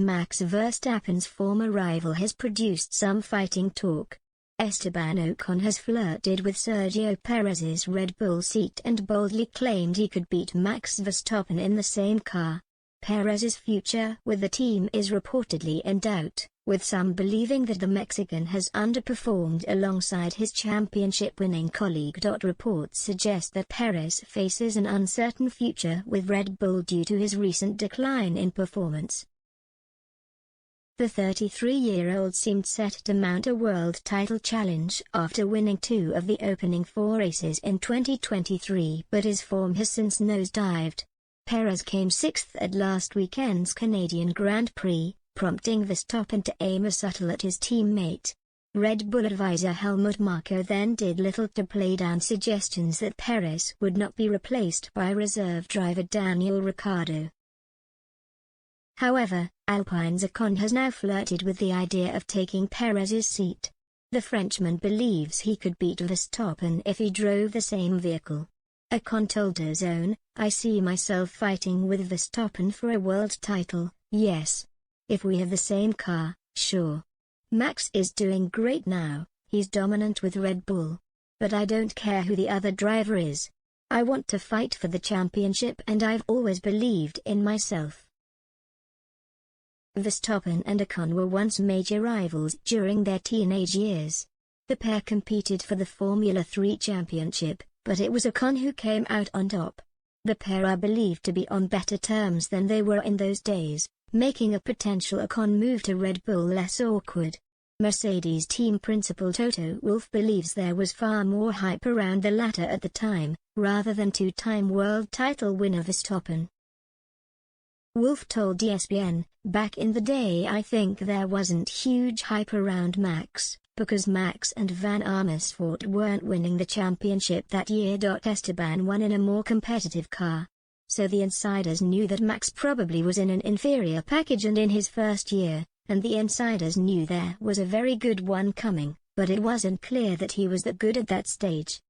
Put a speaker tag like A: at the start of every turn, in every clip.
A: Max Verstappen's former rival has produced some fighting talk. Esteban Ocon has flirted with Sergio Perez's Red Bull seat and boldly claimed he could beat Max Verstappen in the same car. Perez's future with the team is reportedly in doubt, with some believing that the Mexican has underperformed alongside his championship-winning colleague. Reports suggest that Perez faces an uncertain future with Red Bull due to his recent decline in performance. The 33-year-old seemed set to mount a world title challenge after winning 2 of the opening 4 races in 2023, but his form has since nosedived. Perez came 6th at last weekend's Canadian Grand Prix, prompting Verstappen to aim a shuttle at his teammate. Red Bull advisor Helmut Marko then did little to play down suggestions that Perez would not be replaced by reserve driver Daniel Ricciardo. However, Alpine's Ocon has now flirted with the idea of taking Perez's seat. The Frenchman believes he could beat Verstappen if he drove the same vehicle. Ocon told DAZN, "I see myself fighting with Verstappen for a world title, yes. If we have the same car, sure. Max is doing great now, he's dominant with Red Bull. But I don't care who the other driver is. I want to fight for the championship and I've always believed in myself." Verstappen and Ocon were once major rivals during their teenage years. The pair competed for the Formula 3 championship, but it was Ocon who came out on top. The pair are believed to be on better terms than they were in those days, making a potential Ocon move to Red Bull less awkward. Mercedes team principal Toto Wolff believes there was far more hype around the latter at the time, rather than 2-time world title winner Verstappen. Wolff told ESPN, "Back in the day I think there wasn't huge hype around Max, because Max and Van Amersfoort weren't winning the championship that year. Esteban won in a more competitive car. So the insiders knew that Max probably was in an inferior package and in his first year, and the insiders knew there was a very good one coming, but it wasn't clear that he was that good at that stage."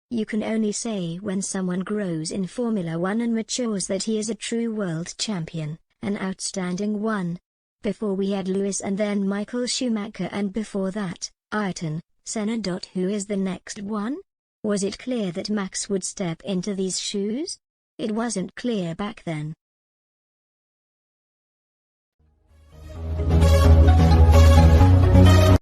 A: You can only say when someone grows in Formula 1 and matures that he is a true world champion, an outstanding one. Before we had Lewis and then Michael Schumacher and before that, Ayrton Senna. Who is the next one? Was it clear that Max would step into these shoes? It wasn't clear back then.